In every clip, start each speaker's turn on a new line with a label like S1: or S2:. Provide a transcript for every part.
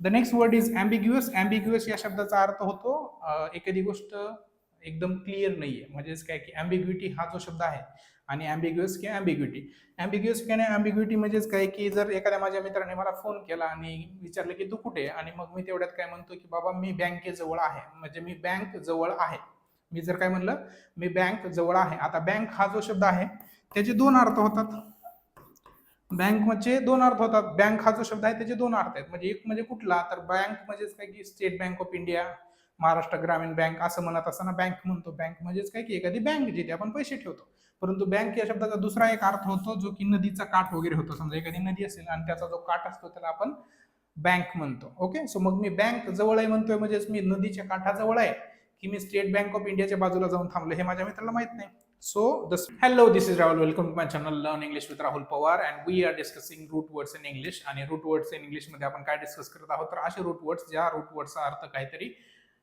S1: The next word is ambiguous. Ambiguous या शब्दाचा अर्थ होतो एखादी गोष्ट एकदम क्लिअर नाहीये, म्हणजेच काय की ॲम्बिग्युइटी हा जो शब्द आहे आणि ॲम्बिग्युअस किंवा ॲम्बिग्युइटी. ॲम्बिग्युअस किंवा ॲम्बिग्युइटी म्हणजेच काय की जर एखाद्या माझ्या मित्राने मला फोन केला आणि विचारलं की तू कुठे, आणि मग मी तेवढ्यात काय म्हणतो की बाबा मी बँकेजवळ आहे, म्हणजे मी बँक जवळ आहे. मी जर काय म्हणलं मी बँक जवळ आहे, आता बँक हा जो शब्द आहे त्याचे दोन अर्थ होतात. बँक म्हणजे दोन अर्थ होतात. बँक हा जो शब्द आहे त्याचे दोन अर्थ आहेत. म्हणजे एक म्हणजे कुठला, तर बँक म्हणजेच काय की state bank of India, Maharashtra ग्रामीण बँक असं म्हणत असताना बँक म्हणतो. बँक म्हणजेच काय की एखादी बँक जिथे आपण पैसे ठेवतो. परंतु बँक या शब्दाचा दुसरा एक अर्थ होतो जो की नदीचा काठ वगैरे होतो. समजा एखादी नदी असेल आणि त्याचा जो काठ असतो त्याला आपण बँक म्हणतो. ओके, सो मग मी बँक जवळ आहे म्हणतोय म्हणजेच मी नदीच्या काठाजवळ आहे की मी स्टेट बँक ऑफ इंडियाच्या बाजूला जाऊन थांबलो हे माझ्या मित्राला माहित नाही. So, hello, this is Rahul. Welcome to my channel Learn English with Rahul Pawar, and we are discussing root words in English. आणि root words in English मध्ये आपण काय डिस्कस करत आहोत, तर असे root words ज्या root wordsचा अर्थ काहीतरी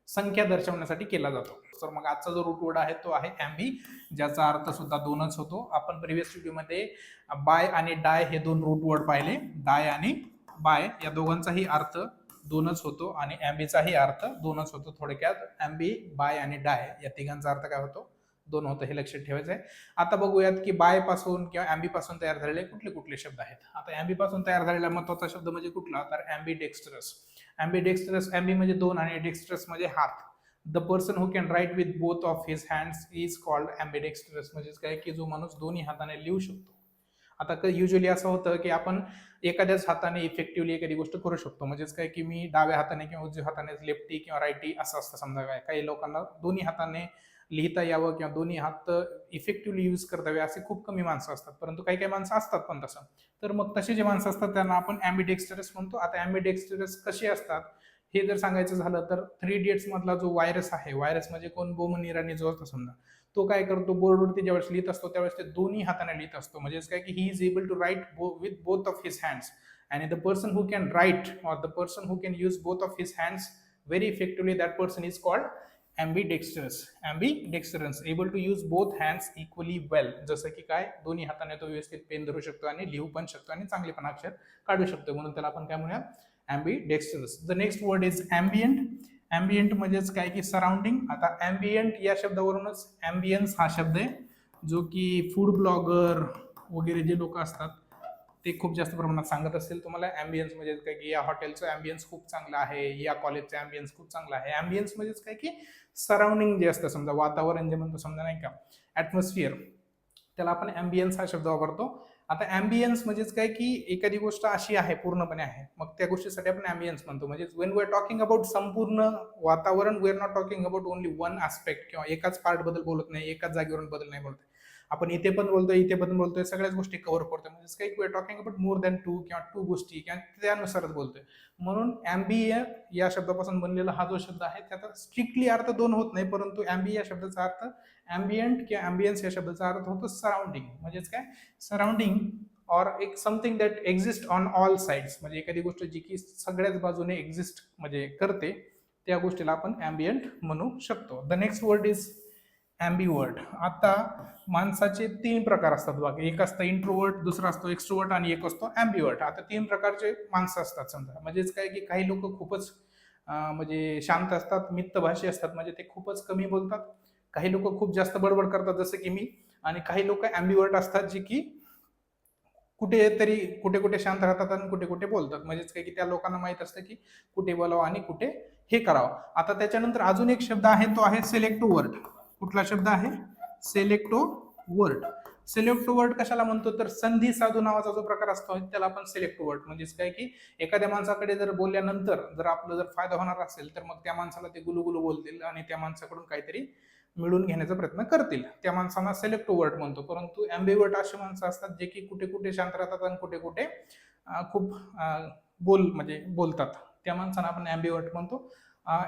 S1: संख्या दर्शवण्यासाठी केला जातो. तर मग आजचा जो रूट वर्ड आहे तो आहे ॲम्बी, ज्याचा अर्थ सुद्धा दोनच होतो. आपण प्रिव्हियस व्हिडिओमध्ये बाय आणि डाय हे दोन रूट वर्ड पाहिले. डाय आणि बाय या दोघांचाही अर्थ दोनच होतो आणि ॲम्बीचाही अर्थ दोनच होतो. थोडक्यात ॲम्बी, बाय आणि डाय या तिघांचा अर्थ काय होतो, दोन होतं, हे लक्षात ठेवायचं आहे. आता बघूयात की बाय पासून किंवा ॲम्बी पासून तयार झालेले कुठले कुठले शब्द आहेत. आता ॲम्बी पासून तयार झालेला महत्वाचा शब्द म्हणजे कुठला, तर ॲम्बीडेक्स्टरस. ॲम्बीडेक्स्टरस, ॲम्बी म्हणजे दोन आणि डेक्स्टरस म्हणजे हात. The person who can write with both of his hands is called ambidextrous. म्हणजेच काय की जो माणूस दोन्ही हाताने लिहू शकतो. आता युजली असं होतं की आपण एखाद्याच हाताने इफेक्टिव्हली एखादी गोष्ट करू शकतो. म्हणजेच काय की मी डाव्या हाताने किंवा उजव्या हाताने लेफ्टी किंवा राईटी असं असतं. समजा काय काही लोकांना दोन्ही हाताने लिहिता यावं किंवा दोन्ही हात इफेक्टिव्हली यूज करता यावे असे खूप कमी माणसं असतात, परंतु काही काही माणसं असतात पण तसं. तर मग तसे जे माणसं असतात त्यांना आपण ॲम्बीडेक्स्टरस म्हणतो. आता ॲम्बीडेक्स्टरस कसे असतात हे जर सांगायचं झालं तर 3 इडियट्स मधला जो व्हायरस आहे, व्हायरस म्हणजे कोण, बोमन इराणी जो असतो समजा, तो काय करतो, बोर्डवरती ज्यावेळेस लिहित असतो त्यावेळेस ते दोन्ही हाताने लिहित असतो. म्हणजेच काय की he is able to write with both of his hands. आणि the person who can write or the person who can use both of his hands very effectively, that person is called ambidextrous. ambidextrous, able to use both hands equally well. जसं की काय, दोन्ही हाताने तो व्यवस्थित pen धरू शकतो आणि लिहू पण शकतो आणि चांगले पण अक्षर काढू शकतो, म्हणून त्याला आपण काय म्हणूया, ambidextrous. The next word is ambient. ambient म्हणजेच काय की सराउंडिंग. आता ambient या शब्दावरूनच ambience हा शब्द आहे, जो की फूड ब्लॉगर वगैरे जे लोक असतात ते खूप जास्त प्रमाणात सांगत असेल तुम्हाला. ॲम्बियन्स म्हणजे काय की या हॉटेलचं ॲम्बियन्स खूप चांगलं आहे, या कॉलेजचं ॲम्बियन्स खूप चांगलं आहे. ॲम्बियन्स म्हणजेच काय की सराउंडिंग जे असतं, समजा वातावरण जे म्हणतो, समजा नाही का, ॲटमॉस्फिअर, त्याला आपण ॲम्बियन्स हा शब्द वापरतो. आता ॲम्बियन्स म्हणजेच काय की एखादी गोष्ट अशी आहे, पूर्णपणे आहे, मग त्या गोष्टीसाठी आपण ॲम्बियन्स म्हणतो. म्हणजे when we are talking about संपूर्ण वातावरण, we are not talking about only one aspect, किंवा एकाच पार्ट बद्दल बोलत नाही, एकाच जागेवरून बदल नाही बोलत. आपण इथे पण बोलतोय, इथे पण बोलतोय, सगळ्याच गोष्टी कव्हर करतोय. म्हणजे काही we are talking about more than two किंवा टू गोष्टी किंवा त्यानुसारच बोलतोय. म्हणून ॲम्बी या शब्दापासून बनलेला हा जो शब्द आहे त्याचा स्ट्रिक्टली अर्थ दोन होत नाही, परंतु ॲम्बी या शब्दाचा अर्थ, ॲम्बियंट किंवा ॲम्बियन्स या शब्दाचा अर्थ होतो सराउंडिंग. म्हणजेच काय, सराउंडिंग ऑर एक something that exist on all sides. म्हणजे एखादी गोष्ट जी की सगळ्याच बाजूने एक्झिस्ट म्हणजे करते, त्या गोष्टीला आपण ॲम्बियंट म्हणू शकतो. The next word is ambivert. आता माणसाचे 3 प्रकार असतात बघा. एक असतं इंट्रोवर्ट, दुसरा असतो एक्स्ट्रोवर्ट आणि एक असतो ॲम्बिवर्ट. आता 3 प्रकारचे माणसं असतात समजा. म्हणजेच काय की काही लोक खूपच म्हणजे शांत असतात, मितभाषी असतात, म्हणजे ते खूपच कमी बोलतात. काही लोक खूप जास्त बडबड करतात जसं की मी. आणि काही लोक ॲम्बिवर्ट असतात जे की कुठेतरी कुठे कुठे शांत राहतात आणि कुठे कुठे बोलतात. म्हणजेच काय की त्या लोकांना माहित असतं की कुठे बोलावं आणि कुठे हे करावं. आता त्याच्यानंतर अजून एक शब्द आहे, तो आहे सिलेक्टिव्ह वर्ड. कुठला शब्द आहे, सिलेक्टिव्ह वर्ड. सिलेक्टिव्ह वर्ड कशाला म्हणतो, तर संधी साधू नावाचा जो प्रकार असतो त्याला आपण सिलेक्टिव्ह वर्ड. म्हणजेच काय की एखाद्या माणसाकडे जर बोलल्यानंतर जर आपलं जर फायदा होणार असेल तर मग त्या माणसाला ते गुलुगुलू बोलतील आणि त्या माणसाकडून काहीतरी मिळून घेण्याचा प्रयत्न करतील, त्या माणसांना सिलेक्टिव्ह वर्ड म्हणतो. परंतु ॲम्बिवर्ट अशी माणसं असतात जे की कुठे कुठे शांत राहतात आणि कुठे कुठे खूप म्हणजे बोलतात, त्या माणसांना आपण ॲम्बिवर्ट म्हणतो.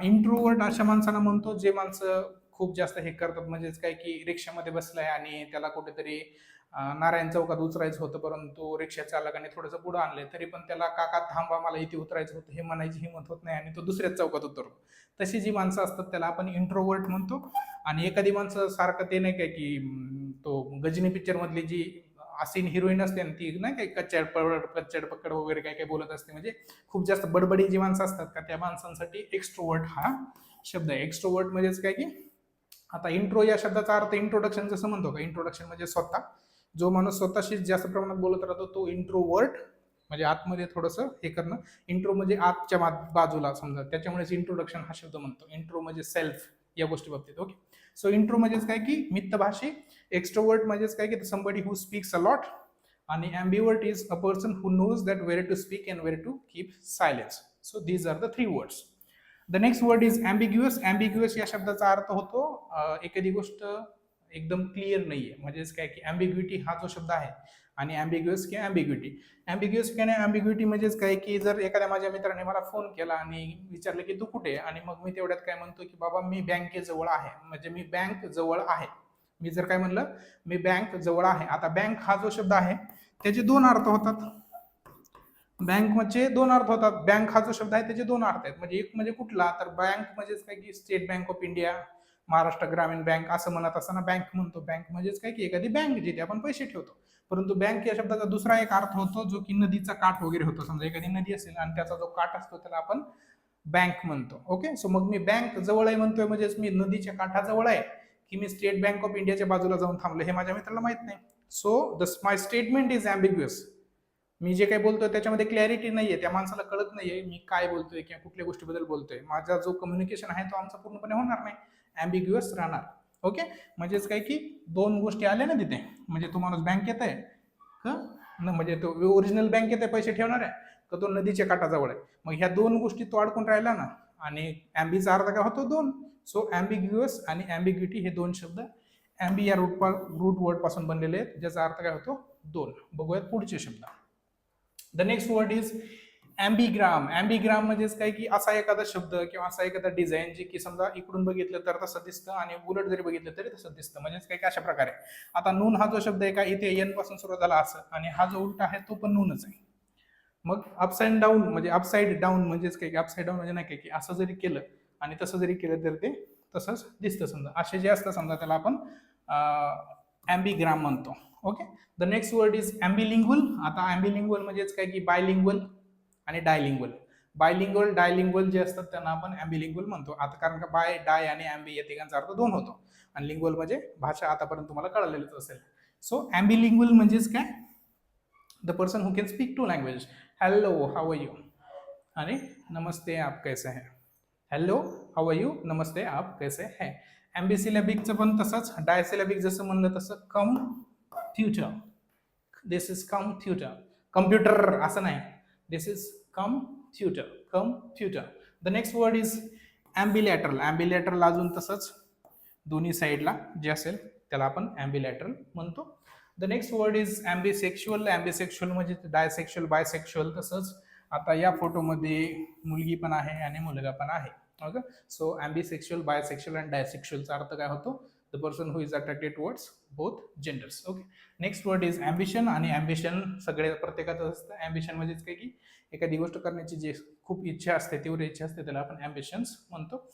S1: इंट्रोवर्ट अशा माणसांना म्हणतो जे माणसं खूप जास्त हे करतात. म्हणजेच काय की रिक्षामध्ये बसलाय आणि त्याला कुठेतरी नारायण चौकात उतरायचं होतं, परंतु रिक्षा चालकाने थोडंसं पुढं आणलंय, तरी पण त्याला काका थांबा मला इथे उतरायचं होतं हे म्हणायची हिंमत होत नाही आणि तो दुसऱ्याच चौकात उतरतो. तशी जी माणसं असतात त्याला आपण इंट्रोवर्ट म्हणतो. आणि एखादी माणसं सारखं ते नाही काय की तो गजनी पिक्चर मधली जी असीन हिरोईन असते आणि ती नाही काही कच्चड पकड वगैरे काय काय बोलत असते, म्हणजे खूप जास्त बडबडी जी माणसं असतात का त्या माणसांसाठी एक्स्ट्रोवर्ट हा शब्द आहे. एक्स्ट्रोवर्ट म्हणजेच काय की आता इंट्रो या शब्दाचा अर्थ इंट्रोडक्शन जसं म्हणतो का, इंट्रोडक्शन म्हणजे स्वतः, जो माणूस स्वतःशी जास्त प्रमाणात बोलत राहतो तो इंट्रोवर्ट, म्हणजे आतमध्ये थोडंसं हे करणं. इंट्रो म्हणजे आतच्या बाजूला समजा, त्याच्यामुळेच इंट्रोडक्शन हा शब्द म्हणतो. इंट्रो म्हणजे सेल्फ या गोष्टी बाबतीत. ओके, सो इंट्रो म्हणजेच काय की मितभाषी. एक्स्ट्रोवर्ट म्हणजेच काय की somebody who speaks a lot. आणि ambivert is a person who knows that where to speak and where to keep silence. So these are the 3 words. The next word is ambiguous. Ambiguous या शब्दाचा अर्थ होतो एखादी गोष्ट एकदम clear नाहीये, म्हणजेच काय की ॲम्बिग्युटी हा जो शब्द आहे, आणि ॲम्बिग्युअस किंवा ॲम्बिग्युटी. ॲम्बिग्युअस किंवा ॲम्बिग्युटी म्हणजेच काय की जर एखाद्या माझ्या मित्राने मला फोन केला आणि विचारलं की तू कुठे, आणि मग मी तेवढ्यात काय म्हणतो की बाबा मी बँकेजवळ आहे, म्हणजे मी बँक जवळ आहे. मी जर काय म्हणलं मी बँक जवळ आहे, आता बँक हा जो शब्द आहे त्याचे 2 अर्थ होतात. बँक म्हणजे 2 अर्थ होतात. बँक हा जो शब्द आहे त्याचे 2 अर्थ आहेत. म्हणजे एक म्हणजे कुठला, तर बँक म्हणजेच काय की state bank of India, Maharashtra ग्रामीण बँक असं म्हणत असताना बँक म्हणतो. बँक म्हणजेच काय की एखादी बँक जिथे आपण पैसे ठेवतो. परंतु बँक या शब्दाचा दुसरा एक अर्थ होतो जो की नदीचा काठ वगैरे होतो. समजा एखादी नदी असेल आणि त्याचा जो काठ असतो त्याला आपण बँक म्हणतो. ओके, सो मग मी बँक जवळ आहे म्हणतोय म्हणजेच मी नदीच्या काठाजवळ आहे की मी स्टेट बँक ऑफ इंडियाच्या बाजूला जाऊन थांबलो हे माझ्या मित्राला माहित नाही. So my statement is ambiguous. मी जे काही बोलतोय त्याच्यामध्ये क्लॅरिटी नाहीये, त्या माणसाला कळत नाहीये मी काय बोलतोय किंवा कुठल्या गोष्टीबद्दल बोलतोय. माझा जो कम्युनिकेशन आहे तो आमचा पूर्णपणे होणार नाही, ॲम्बिग्युअस राहणार. ओके, म्हणजेच काय की 2 गोष्टी आल्या ना तिथे, म्हणजे तो माणूस बँकेत आहे का, म्हणजे तो ओरिजिनल बँकेत आहे पैसे ठेवणार आहे का तो नदीच्या काठाजवळ आहे. मग ह्या 2 गोष्टी तो अडकून राहिला ना, आणि ॲम्बीचा अर्थ काय होतो 2. सो ॲम्बिग्युअस आणि ॲम्बिग्युटी हे 2 शब्द ॲम्बी या रूट वर्ड पासून बनलेले आहेत, ज्याचा अर्थ काय होतो 2. बघूयात पुढचे शब्द. The next word is ambigram. Ambigram म्हणजेच काय की असा एखादा शब्द किंवा असा एखादा डिझाईन जे की समजा इकडून बघितलं तर तसं दिसतं आणि उलट जरी बघितलं तरी तसं दिसतं. म्हणजेच काय की अशा प्रकारे. आता नून हा जो शब्द आहे का इथे एन पासून सुरुवात झाला असं, आणि हा जो उलटा आहे तो पण नूनच आहे. मग अपसाइड डाऊन म्हणजे अपसाइड डाऊन म्हणजेच काय की अपसाइड डाऊन म्हणजे नाही काय की असं जरी केलं आणि तसं जरी केलं तर ते तसंच दिसतं. समजा असे जे असतं समजा त्याला आपण ॲम्बिग्राम म्हणतो. Okay, the next word is ambilingual. आता ॲम्बिलिंग्वल म्हणजेच काय की बायलिंग्वल आणि डायलिंग्वल. बायलिंग्वल डायलिंग्वल जे असतात त्यांना आपण ॲम्बिलिंग्वल म्हणतो. आता कारण का बाय डाय आणि ॲम्बी या तिघांचा अर्थ 2 होतो, आणि लिंग्वल म्हणजे भाषा आतापर्यंत तुम्हाला कळलेलंच असेल. सो ॲम्बिलिंग्वल म्हणजेच काय, the person who can speak 2 language. Hello how are you आणि नमस्ते आप कैसे हैं. हॅलो हाउ आर यू, नमस्ते आप कैसे हैं. ॲम्बिसिलॅबिकचं पण तसंच. डायसिलॅबिक जसं म्हणलं तसं computer. This is computer. Computer असं नाही, this is computer. Computer. The next word is ambilateral. Ambilateral अजून तसंच दोन्ही साईडला जे असेल त्याला आपण ॲम्बिलॅटरल म्हणतो. The next word is ambisexual. Ambisexual म्हणजे डायसेक्शुअल बायसेक्शुअल. तसंच आता या फोटोमध्ये मुलगी पण आहे आणि मुलगा पण आहे. ओके, सो ॲम्बिसेक्शुअल बायसेक्शुअल अँड डायसेक्शुअलचा अर्थ काय होतो, the person who is attracted towards both genders. Okay, next word is ambition. आणि ॲम्बिशन सगळे प्रत्येकाचं असतं. ॲम्बिशन म्हणजेच काय की एखादी गोष्ट करण्याची जी खूप इच्छा असते, तीव्र इच्छा असते, त्याला आपण ॲम्बिशन्स म्हणतो.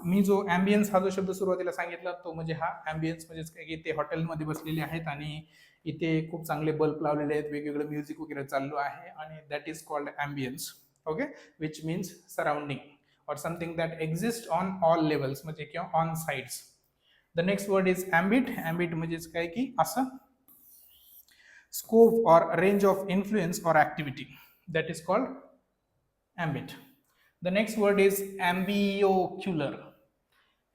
S1: मी जो ॲम्बियन्स हा जो शब्द सुरुवातीला सांगितला तो म्हणजे हा ॲम्बियन्स म्हणजेच काय की ते हॉटेलमध्ये बसलेले आहेत आणि इथे खूप चांगले बल्ब लावलेले आहेत, वेगवेगळं म्युझिक वगैरे चालू आहे, आणि that is called ambience. Okay, which means surrounding or something that exists on all levels म्हणजे किंवा on sides. The next word is ambit. ambit म्हणजेच काय की असं scope or range of influence or activity, that is called ambit. The next word is ambiocular.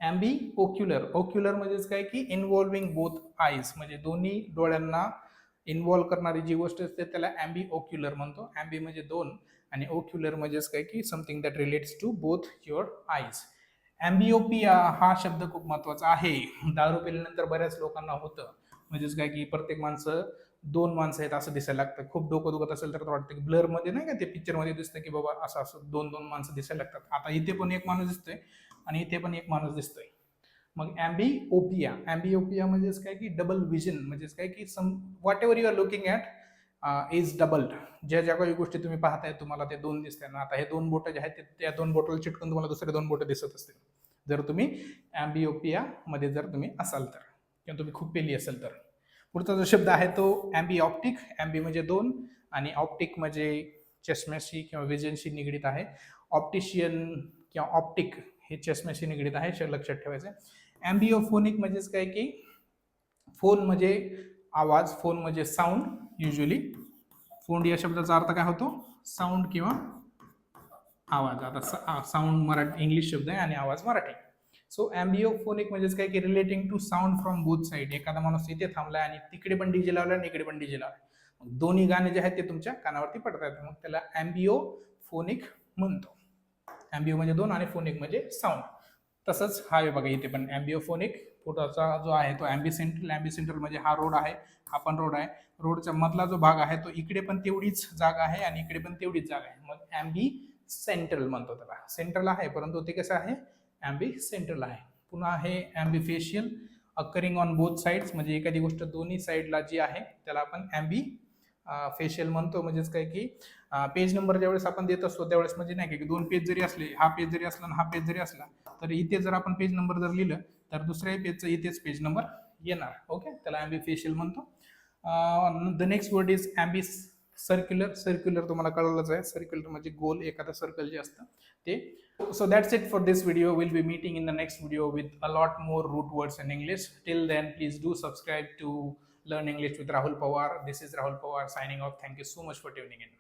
S1: ambiocular. ocular म्हणजेच काय की involving both eyes, म्हणजे दोन्ही डोळ्यांना इन्व्हॉल्व करणारी जी गोष्ट असते त्याला ambiocular म्हणतो. ambी म्हणजे 2 आणि ओक्युलर म्हणजेच काय की something that relates to both your eyes. Amblyopia हा शब्द खूप महत्वाचा आहे. दारू पिल्यानंतर बऱ्याच लोकांना होतं, म्हणजेच काय की प्रत्येक माणसं 2 माणसं आहेत असं दिसायला लागतं. खूप डोकं दुखत असेल तर वाटतं की ब्लरमध्ये नाही का ते पिक्चरमध्ये दिसतं की बाबा असं असं 2-2 माणसं दिसायला लागतात. आता इथे पण एक माणूस दिसतोय आणि इथे पण एक माणूस दिसतोय. मग ॲम्बिओपिया. ॲम्बिओपिया म्हणजेच काय की डबल विजन, म्हणजेच काय की whatever you are looking at is doubled. ज्या ज्या काही गोष्टी तुम्ही पाहताय तुम्हाला ते 2 दिसतात ना. आता हे 2 बोटं जे आहेत त्या 2 बोटाला चिटकून तुम्हाला दुसरे 2 बोटं दिसत असतील जर तुम्ही ॲम्बिओपिया मध्ये जर तुम्ही असाल तर, किंवा तुम्ही खूप पेली असेल तर. पुढचा जो शब्द आहे तो ॲम्बी ऑप्टिक. ॲम्बी म्हणजे दोन आणि ऑप्टिक म्हणजे चष्म्याशी किंवा विजनशी निगडीत आहे. ऑप्टिशियन किंवा ऑप्टिक हे चष्म्याशी निगडीत आहे, लक्षात ठेवायचं. ॲम्बिओफोनिक म्हणजेच काय की फोन म्हणजे आवाज, फोन म्हणजे साऊंड. युजली फोन या शब्दाचा अर्थ काय होतो? साऊंड किंवा आवाज. आता साऊंड मराठी इंग्लिश शब्द आहे आणि आवाज मराठी. सो ॲम्बिओफोनिक म्हणजेच काय की relating to sound from both side. एखादा माणूस इथे थांबलाय आणि तिकडे पण डीजे लावलाय आणि इकडे पण डीजे लावलाय, दोन्ही गाणे जे आहेत ते तुमच्या कानावरती पडतात, मग त्याला ॲम्बिओफोनिक म्हणतो. ॲम्बिओ म्हणजे दोन आणि फोनिक म्हणजे साऊंड. तसंच हा आहे बघा इथे पण ॲम्बिओफोनिक. पुढचा जो आहे तो ॲम्बी सेंट्रल. ॲम्बी सेंट्रल म्हणजे हा रोड आहे, हा पण रोड आहे. रोडच्या मधला जो भाग आहे तो इकडे पण तेवढीच जागा आहे आणि इकडे पण तेवढीच जागा आहे, मग ॲम्बी सेंट्रल म्हणतो त्याला. सेंट्रल आहे परंतु ते कसं आहे? ॲम्बी सेंट्रल आहे. पुन्हा आहे ॲम्बिफेशियल, अकरिंग ऑन बोथ साइड्स. म्हणजे एखादी गोष्ट दोन्ही साईडला जी आहे त्याला आपण ॲम्बी फेशियल म्हणतो. म्हणजेच काय की पेज नंबर ज्यावेळेस आपण देत असतो त्यावेळेस म्हणजे नाही का दोन पेज जरी असले, हा पेज जरी असला आणि हा पेज जरी असला, तर इथे जर आपण पेज नंबर जर लिहिलं तर दुसऱ्याही पेजचं इथेच पेज नंबर येणार. ओके, त्याला ॲम्बी फेशियल म्हणतो. The next word is ambicircular. Circular तुम्हाला कळलंच आहे, सर्क्युलर म्हणजे गोल, एखादा सर्कल जे असतं ते. So that's it for this video. We'll be meeting in the next video with a lot more root words in English. Till then, please do subscribe to Learn English with Rahul Pawar. This is Rahul Pawar signing off. Thank you so much for tuning in.